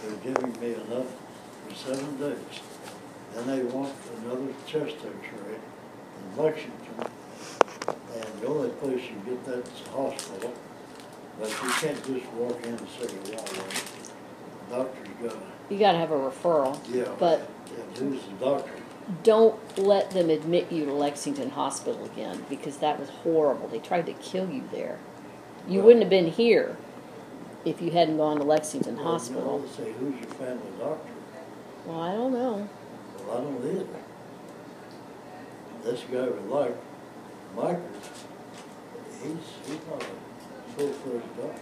they're giving me enough for 7 days. Then they want another chest x-ray in Lexington, and the only place you get that is the hospital. But you can't just walk in and say you want one. The doctor's got to. You got to have a referral. Yeah. But who's the doctor? don't let them admit you to Lexington Hospital again, because that was horrible. They tried to kill you there. You wouldn't have been here if you hadn't gone to Lexington Hospital. They say, who's your family doctor? Well, I don't know. Well, I don't either. This guy we like, Michael, he's not a full-fledged doctor.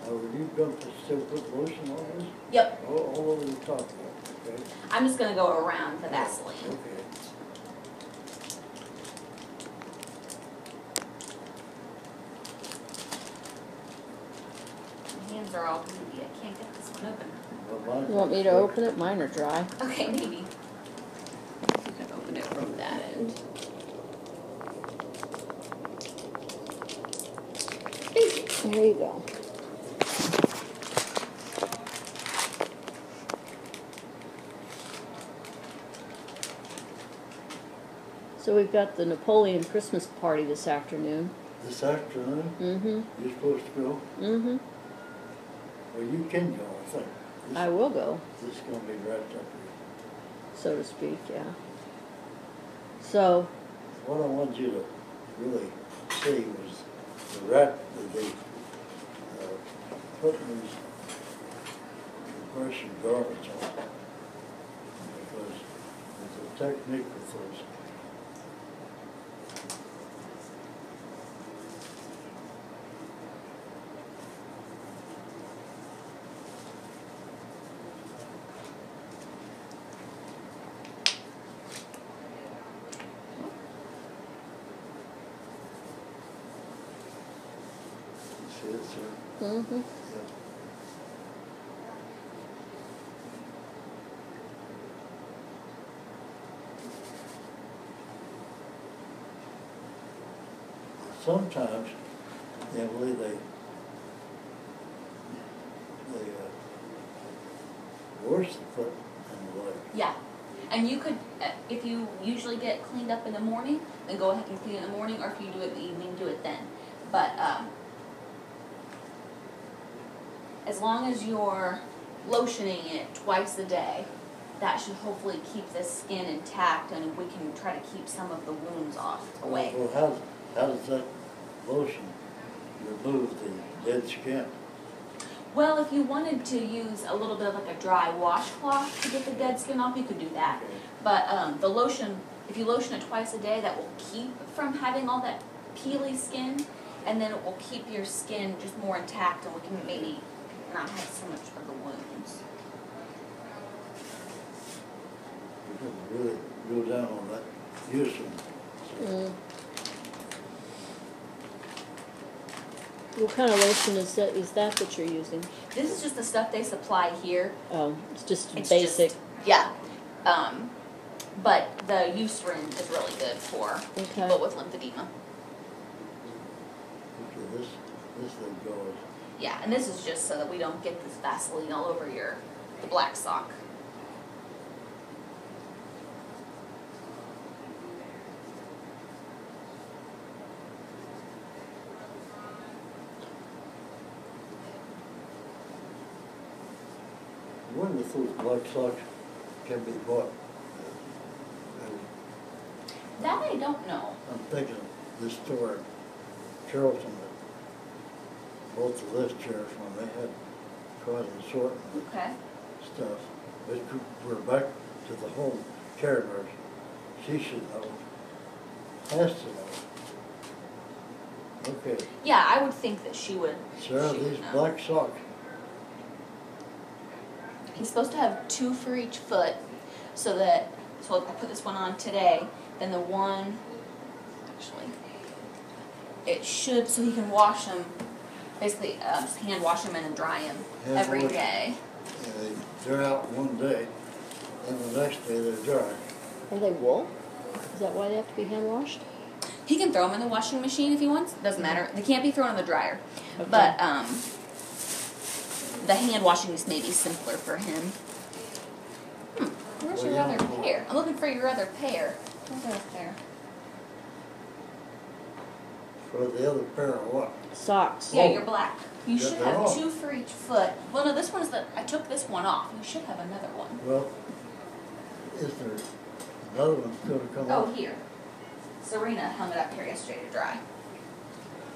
Now, were you going to still put lotion on this? Yep. All over the top, okay? I'm just going to go around the Vaseline. Okay. My hands are all gluey. I can't get this one open. Well, You want me to open it? Mine are dry. Okay, maybe. You can open it from that end. There you go. So we've got the Napoleon Christmas party this afternoon. This afternoon? Mm-hmm. You're supposed to go? Mm-hmm. Well, you can go, I think. I will go, This is going to be right up here. so to speak, yeah. So, What I wanted you to really see was the rat that they put these compression garments on. Because there's a technique with those. See it, sir? mm-hmm. Yeah. Sometimes, Emily, they wash the foot and the leg. Yeah. And you could, if you usually get cleaned up in the morning, then go ahead and clean it in the morning, or if you do it in the evening, do it then. But as long as you're lotioning it twice a day, that should hopefully keep the skin intact, and we can try to keep some of the wounds away. Well, how does that lotion remove the dead skin? Well, if you wanted to use a little bit of like a dry washcloth to get the dead skin off, you could do that. Okay. But the lotion, if you lotion it twice a day, that will keep from having all that peely skin, and then it will keep your skin just more intact, and we can maybe not have so much of the wounds. We could really go down on that using. Mm. What kind of lotion is that you're using? This is just the stuff they supply here. Oh, it's just It's basic. just- yeah. But the Eucerin is really good for people with lymphedema. Okay, this thing goes. Yeah, and this is just so that we don't get this Vaseline all over the black sock. I wonder if those black socks can be bought. That I don't know. I'm thinking of this store in Charlton that both the lift chairs when they had quite an assortment of Okay. stuff. But we're back to the whole care nurse. She should know. Has to know. Okay, Yeah, I would think that she would. Sarah, she would these know. black socks, He's supposed to have 2 for each foot, so if I put this one on today, then the one, actually, it should, so he can wash them, basically just hand wash them and then dry them Hand every wash. day. they're out one day, and the next day they're dry. Are they wool? Is that why they have to be hand washed? He can throw them in the washing machine if he wants. Doesn't matter. They can't be thrown in the dryer. Okay. But the hand washing is maybe simpler for him. Where's Well, your yeah. other pair? I'm looking for your other pair. Where's the other pair? For the other pair of what? Socks. Yeah, Oh. your black. You Yeah, should they're have off. 2 for each foot. Well, no, this one's I took this one off. You should have another one. Well, is there another one gonna come Oh, up? here. Serena hung it up here yesterday to dry.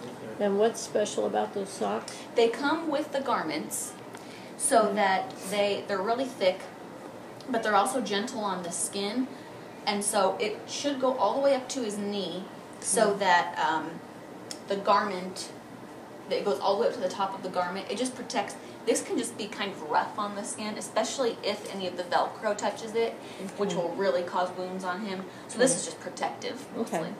Okay. And what's special about those socks? They come with the garments so that they're really thick, but they're also gentle on the skin. And so it should go all the way up to his knee so that the garment, that it goes all the way up to the top of the garment. It just protects. This can just be kind of rough on the skin, especially if any of the Velcro touches it, which will really cause wounds on him. So this is just protective, mostly. Okay.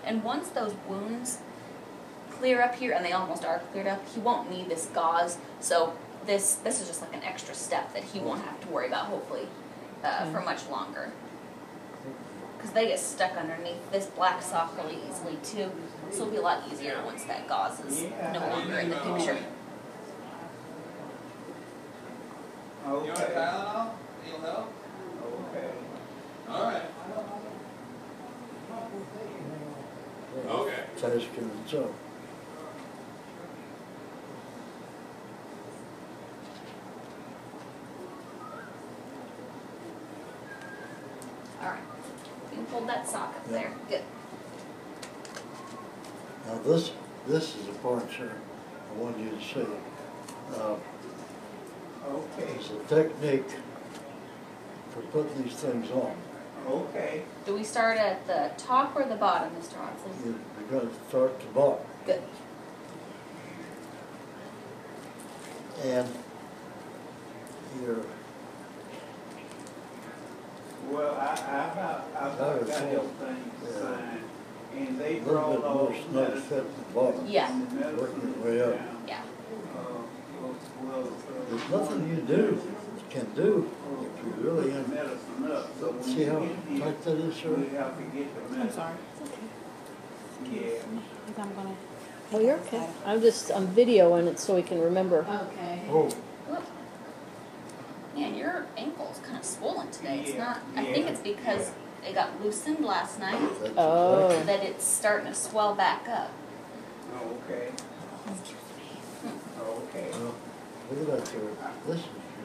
And once those wounds clear up here, and they almost are cleared up, he won't need this gauze. So this is just like an extra step that he won't have to worry about, hopefully, for much longer. Because they get stuck underneath this black sock really easily too. So it'll be a lot easier once that gauze is no longer in the picture. You want a Tylenol? It'll help? Okay. All right. Okay. Tasking itself. Alright. You can hold that sock up there. Good. Now this is the part, sir, I want you to see. Okay. It's a technique for putting these things on. Okay. Do we start at the top or the bottom, Mr. Hawksley? You're going to start at the bottom. Good. And you're, Well, I've got everything signed, and they a little brought bit all more snug fit at the bottom. Yeah. Working your way up. Yeah. There's nothing you can do if you really in. medicine up. So when See you how get here, tight that is, sir? we have to get the medicine. Yeah. I'm gonna. Oh, you're okay. I'm videoing it so we can remember. Okay. Oh, Look. Man, your ankle's kind of swollen today. It's Yeah, not. I think yeah, it's because it got loosened last night that's Oh. exactly. that it's starting to swell back up. Okay. Okay. Well, look at that, sir. This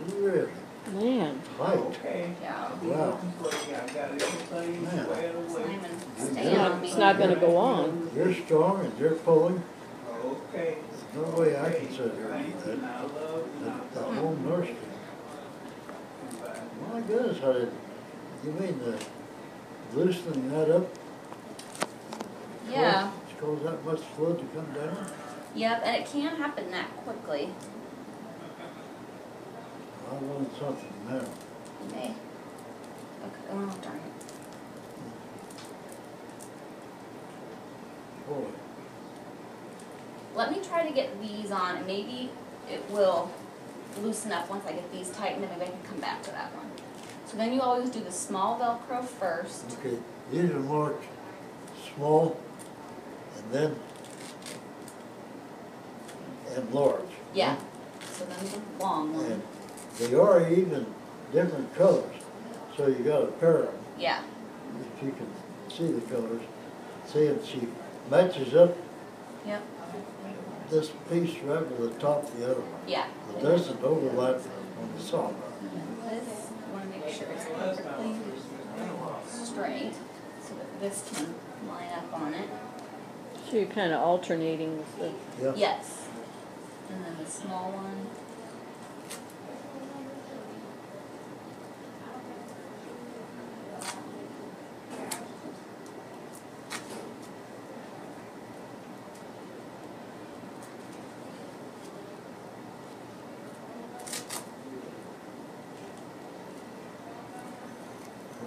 is really Man. tight. Okay. Yeah. I'll be Wow. looking for you. I got everything Man. squared It's not away. even It's staying not- on me. It's not going to go on. You're strong and you're pulling. Okay. There's no way I can sit here Thank and you. do that. I love you. The home nurse can. My goodness, how did, you mean the loosening that up? Yeah. It's caused that much fluid to come down? Yep, and it can happen that quickly. I learned something now. Okay. Okay. Oh, darn it. Boy, Let me try to get these on, and maybe it will loosen up once I get these tight, and then maybe I can come back to that one. So then you always do the small Velcro first. okay, these are marked small and then and large. Yeah. So then the long one. And they are even different colors, so you got to pair them. Yeah. If you can see the colors, see if she matches up Yep. this piece right with the top of the other one. Yeah. It doesn't overlap on the sock. This, I want to make sure it's perfectly straight so that this can line up on it. So you're kind of alternating with the. Yeah. Yes. And then the small one.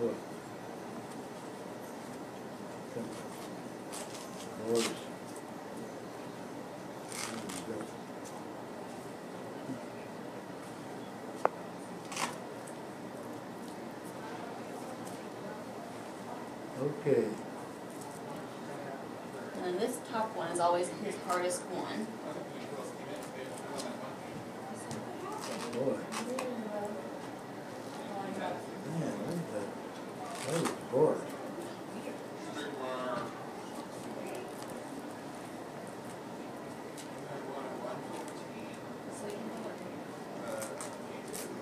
Look. Notice. There you go. Okay. And then this top one is always his hardest one. Boy. Man, look at that. That was hard.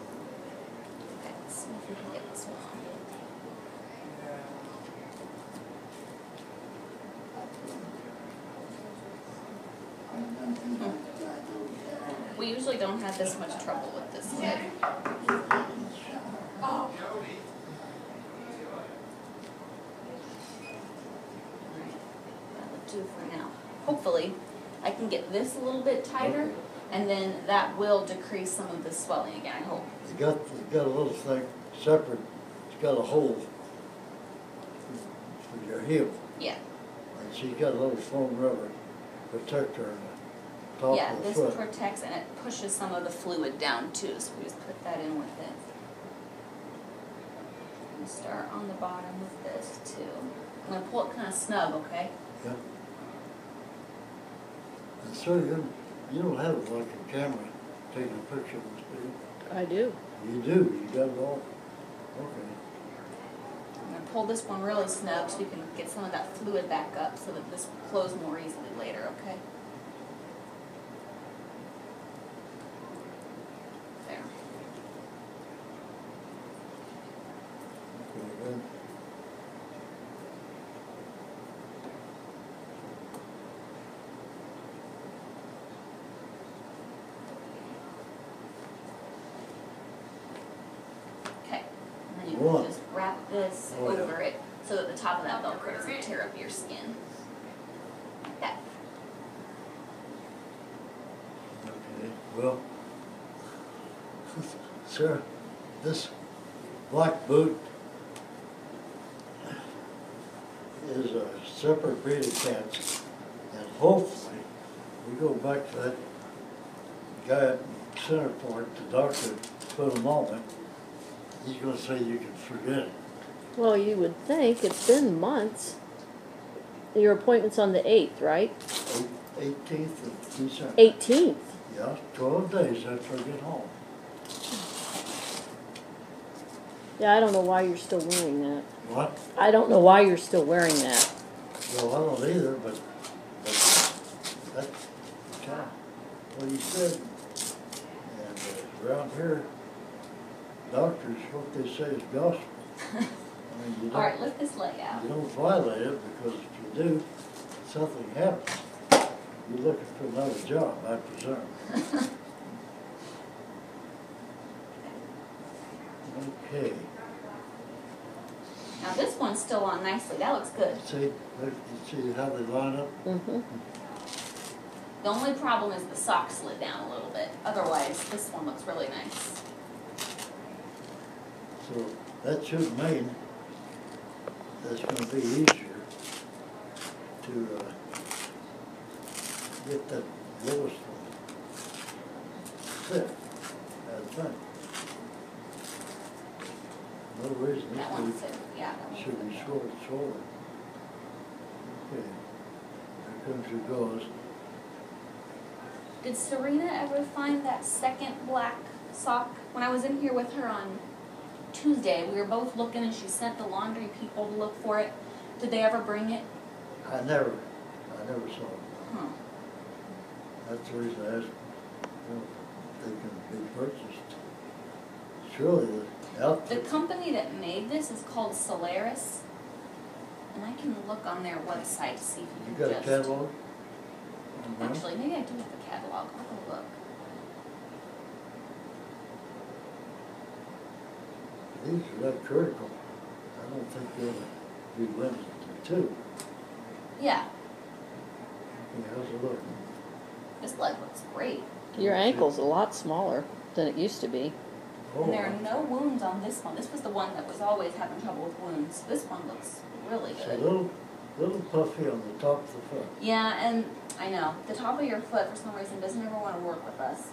Okay, let's see if we can get this one. We usually don't have this much trouble with this lid. That'll do for now. Hopefully, I can get this a little bit tighter, and then that will decrease some of the swelling again, I hope. You got a little thing separate. It's got a hole for your heel. Yeah. And she's got a little foam rubber protector in the top Yeah, of the this foot. protects and it pushes some of the fluid down too, so we just put that in with it. And start on the bottom with this too. I'm gonna pull it kind of snug, okay? Yeah. And so you don't have like a camera taking a picture of this, do you? I do. You do, you got it all? Okay. I'm gonna pull this one really snug so we can get some of that fluid back up so that this will close more easily later, okay? There. Okay, then. Okay. And then you One. can just wrap this Oh, yeah. over it so that the top of that Velcro doesn't tear up your skin. Like that. Okay, well, sir, this black boot is a separate breed of cats, and hopefully, we go back to that guy at Centerpoint, the doctor, for a moment, he's gonna say you can forget it. Well, you would think. It's been months. Your appointment's on the 8th, right? 18th of December. 18th. Yeah, 12 days after I get home. Yeah, I don't know why you're still wearing that. What? I don't know why you're still wearing that. Well, I don't either, but that's kind of what he said. And around here, doctors, what they say is gospel. I mean, you All right, don't, lift this leg out. you don't violate it, because if you do, something happens. You're looking for another job, I presume. Okay. Now this one's still on nicely. That looks good. See, look, you see how they line up? Mm-hmm. The only problem is the sock slid down a little bit. Otherwise, this one looks really nice. So that should mean that's going to be easier to get that lowest one fit, I think. No reason That this one's boot it. Yeah, that one's should be good. shoulder. Okay, here comes your gauze. Did Serena ever find that second black sock? When I was in here with her on Tuesday, we were both looking and she sent the laundry people to look for it. Did they ever bring it? I never saw it. Huh. That's the reason I asked, you know, if they can be purchased. Surely the The outfit. company that made this is called Solaris. And I can look on their website to see if you You can got a just... catalog? No? Actually, maybe I do have the catalog. I'll go look. These are that critical. I don't think they'll be limited to two. Yeah, Okay, how's it look? this leg looks great. Your ankle's a lot smaller than it used to be. Oh, And there are no wounds on this one. This was the one that was always having trouble with wounds. This one looks really it's a good. little puffy on the top of the foot. Yeah, and I know. The top of your foot, for some reason, doesn't ever want to work with us.